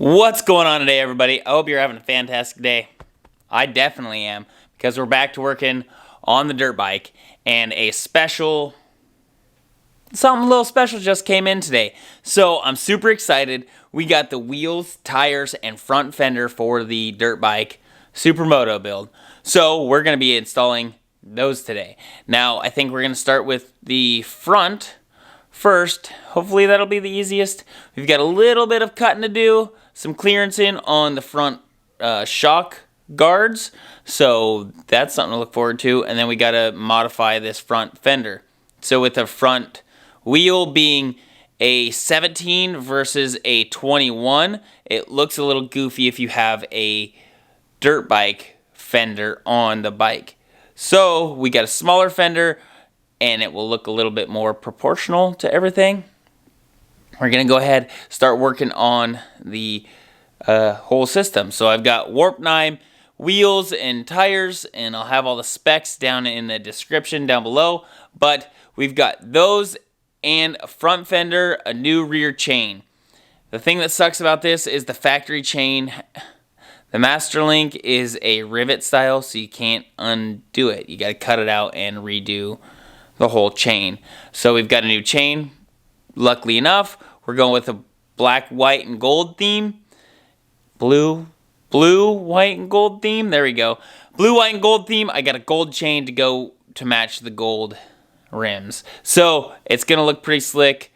What's going on today, everybody? I hope you're having a fantastic day. I definitely am, because we're back to working on the dirt bike, and something a little special just came in today. So I'm super excited. We got the wheels, tires, and front fender for the dirt bike Supermoto build. So we're going to be installing those today. Now, I think we're going to start with the front first. Hopefully that'll be the easiest. We've got a little bit of cutting to do, some clearance in on the front shock guards, so that's something to look forward to. And then we got to modify this front fender. So with the front wheel being a 17 versus a 21, it looks a little goofy if you have a dirt bike fender on the bike. So we got a smaller fender, and it will look a little bit more proportional to everything. We're going to go ahead start working on the whole system. So I've got warp 9 wheels and tires, and I'll have all the specs down in the description down below. But we've got those and a front fender, a new rear chain. The thing that sucks about this is the factory chain. The Master Link is a rivet style, so you can't undo it. You got to cut it out and redo the whole chain. So we've got a new chain. Luckily enough, we're going with a black, white, and gold theme. Blue, white, and gold theme. There we go. Blue, white, and gold theme. I got a gold chain to go to match the gold rims. So it's going to look pretty slick.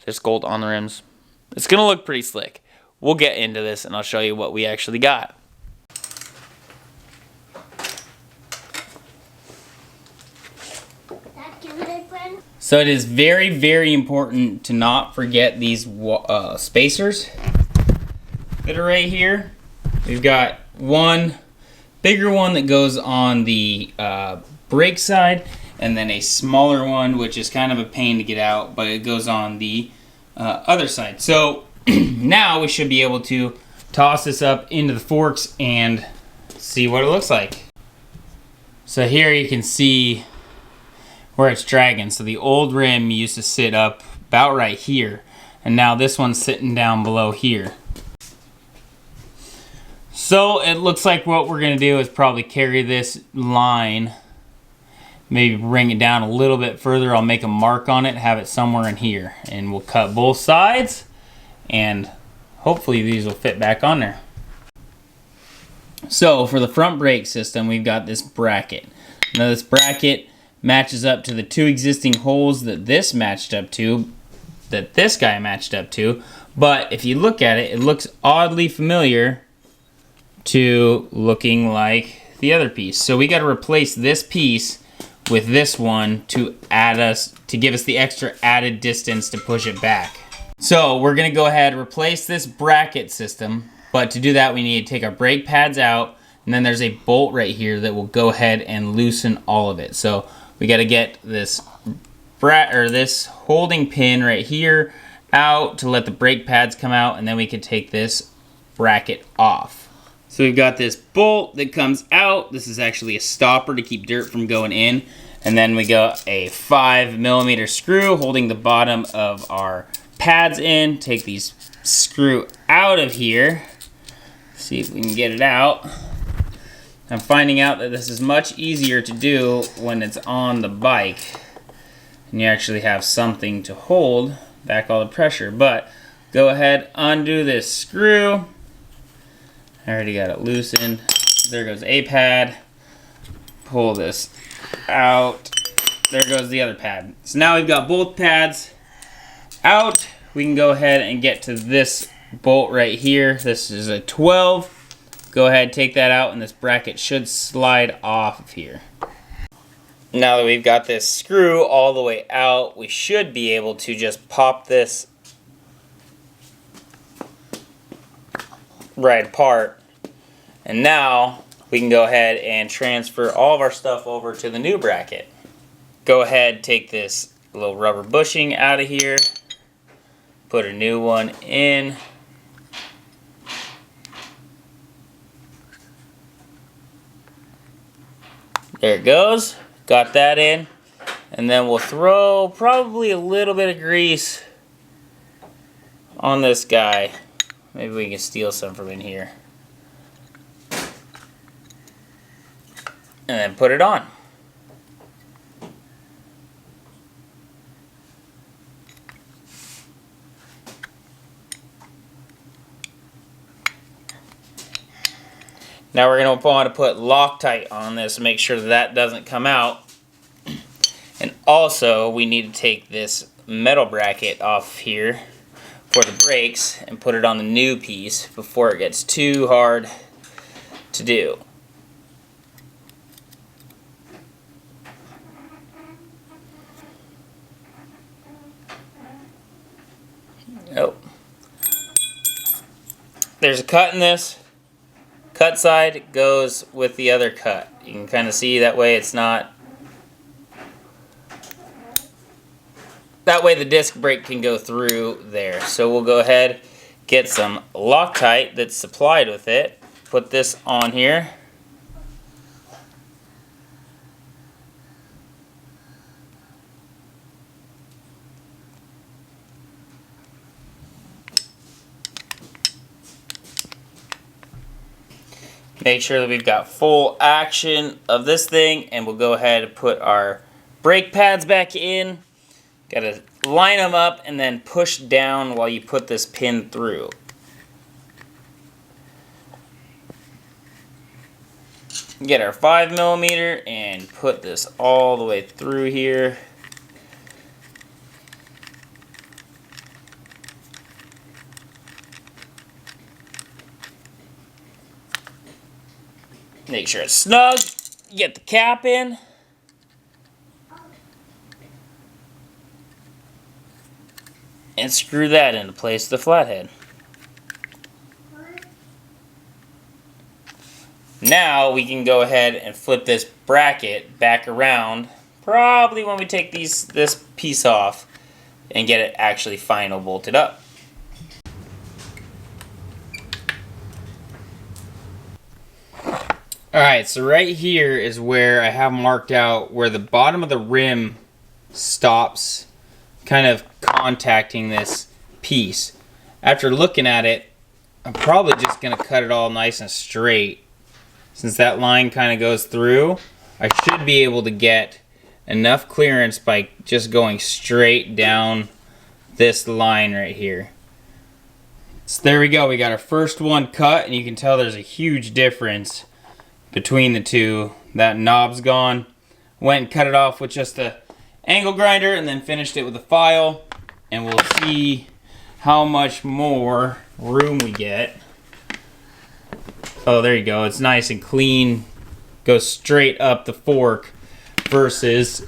There's gold on the rims. It's going to look pretty slick. We'll get into this, and I'll show you what we actually got. So it is very, very important to not forget these spacers that are right here. We've got one bigger one that goes on the brake side, and then a smaller one, which is kind of a pain to get out, but it goes on the other side. So now we should be able to toss this up into the forks and see what it looks like. So here you can see where it's dragging. So the old rim used to sit up about right here, and now this one's sitting down below here. So it looks like what we're going to do is probably carry this line, maybe bring it down a little bit further. I'll make a mark on it, have it somewhere in here, and we'll cut both sides, and hopefully these will fit back on there. So for the front brake system, we've got this bracket. Now this bracket matches up to the two existing holes that this guy matched up to, but if you look at it, it looks oddly familiar to looking like the other piece. So we got to replace this piece with this one to give us the extra added distance to push it back. So we're gonna go ahead and replace this bracket system, but to do that we need to take our brake pads out, and then there's a bolt right here that will go ahead and loosen all of it. So we got to get this this holding pin right here out to let the brake pads come out, and then we can take this bracket off. So we've got this bolt that comes out. This is actually a stopper to keep dirt from going in. And then we got a 5mm screw holding the bottom of our pads in. Take these screw out of here. See if we can get it out. I'm finding out that this is much easier to do when it's on the bike and you actually have something to hold back all the pressure. But go ahead, undo this screw. I already got it loosened. There goes a pad. Pull this out. There goes the other pad. So now we've got both pads out. We can go ahead and get to this bolt right here. This is a 12. Go ahead, take that out, and this bracket should slide off of here. Now that we've got this screw all the way out, we should be able to just pop this right apart. And now we can go ahead and transfer all of our stuff over to the new bracket. Go ahead, take this little rubber bushing out of here, put a new one in. There it goes. Got that in. And then we'll throw probably a little bit of grease on this guy Maybe we can steal some from in here. And then put it on. Now we're going to want to put Loctite on this to make sure that doesn't come out. And also we need to take this metal bracket off here for the brakes and put it on the new piece before it gets too hard to do. Oh. There's a cut in this. Cut side goes with the other cut. You can kind of see that way it's not... That way the disc brake can go through there. So we'll go ahead, get some Loctite that's supplied with it. Put this on here. Make sure that we've got full action of this thing, and we'll go ahead and put our brake pads back in. Got to line them up and then push down while you put this pin through. Get our 5mm and put this all the way through here. Make sure it's snug. Get the cap in. And screw that into place, the flathead. Now we can go ahead and flip this bracket back around, probably when we take this piece off and get it actually final bolted up. Alright, so right here is where I have marked out where the bottom of the rim stops kind of contacting this piece. After looking at it, I'm probably just going to cut it all nice and straight. Since that line kind of goes through, I should be able to get enough clearance by just going straight down this line right here. So there we go, we got our first one cut, and you can tell there's a huge difference between the two. That knob's gone. Went and cut it off with just a angle grinder and then finished it with a file, and we'll see how much more room we get. Oh, there you go. It's nice and clean. Goes straight up the fork versus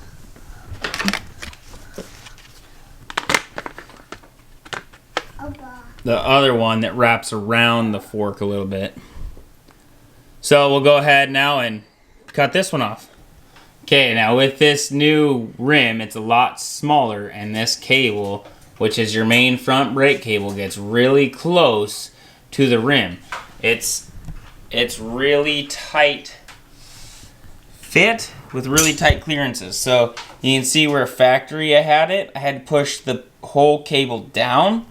the other one that wraps around the fork a little bit. So we'll go ahead now and cut this one off. Okay, now with this new rim, it's a lot smaller, and this cable, which is your main front brake cable, gets really close to the rim. It's really tight fit with really tight clearances. So you can see where factory I had it. I had to push the whole cable down,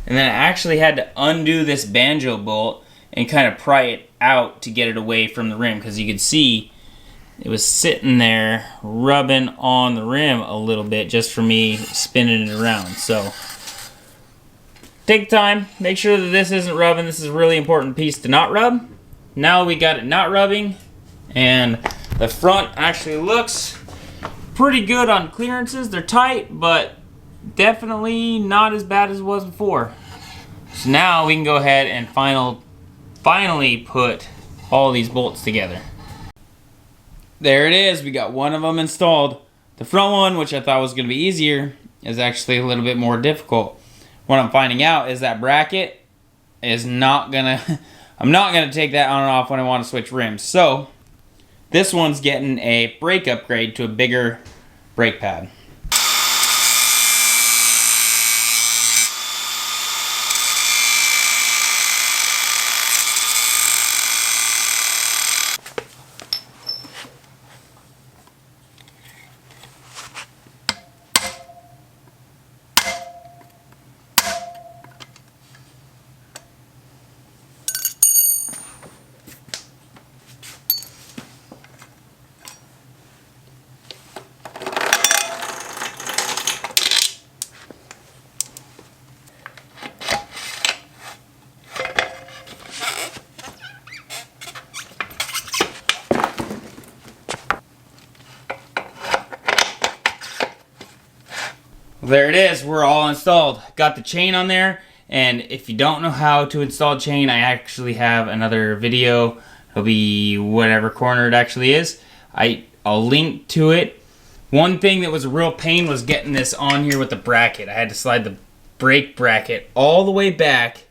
and then I actually had to undo this banjo bolt and kind of pry it out to get it away from the rim, because you could see it was sitting there rubbing on the rim a little bit just for me spinning it around. So take time, make sure that this isn't rubbing. This is a really important piece to not rub. Now we got it not rubbing, and the front actually looks pretty good on clearances. They're tight, but definitely not as bad as it was before. So now we can go ahead and finally put all these bolts together. There it is, we got one of them installed. The front one, which I thought was going to be easier, is actually a little bit more difficult. What I'm finding out is that bracket is not gonna, I'm not gonna take that on and off when I want to switch rims. So this one's getting a brake upgrade to a bigger brake pad. There it is. We're all installed. Got the chain on there. And if you don't know how to install chain, I actually have another video. It'll be whatever corner it actually is. I'll link to it. One thing that was a real pain was getting this on here with the bracket. I had to slide the brake bracket all the way back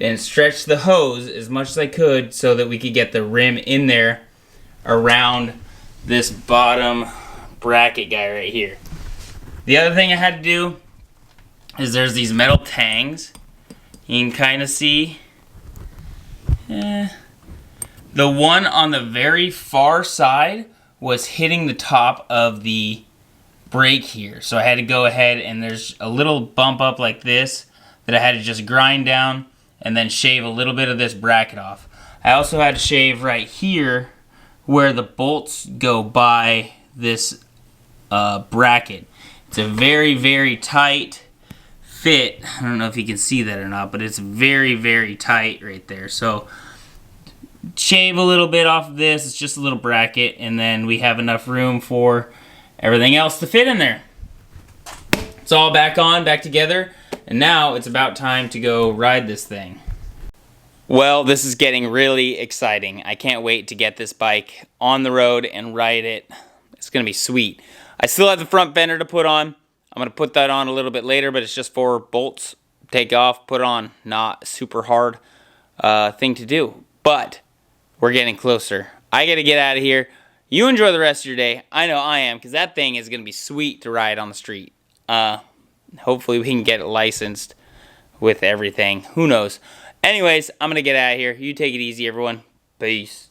and stretch the hose as much as I could so that we could get the rim in there around this bottom bracket guy right here. The other thing I had to do is there's these metal tangs. You can kind of see. The one on the very far side was hitting the top of the brake here. So I had to go ahead, and there's a little bump up like this that I had to just grind down and then shave a little bit of this bracket off. I also had to shave right here where the bolts go by this bracket. It's a very, very tight fit. I don't know if you can see that or not, but it's very, very tight right there. So shave a little bit off of this. It's just a little bracket, and then we have enough room for everything else to fit in there. It's all back on, back together, and now it's about time to go ride this thing. Well, this is getting really exciting. I can't wait to get this bike on the road and ride it. It's gonna be sweet. I still have the front fender to put on. I'm gonna put that on a little bit later, but it's just 4 bolts. Take off, put on. Not super hard thing to do, but we're getting closer. I gotta get out of here. You enjoy the rest of your day. I know I am, because that thing is gonna be sweet to ride on the street. Hopefully we can get it licensed with everything. Who knows? Anyways, I'm gonna get out of here. You take it easy, everyone. Peace.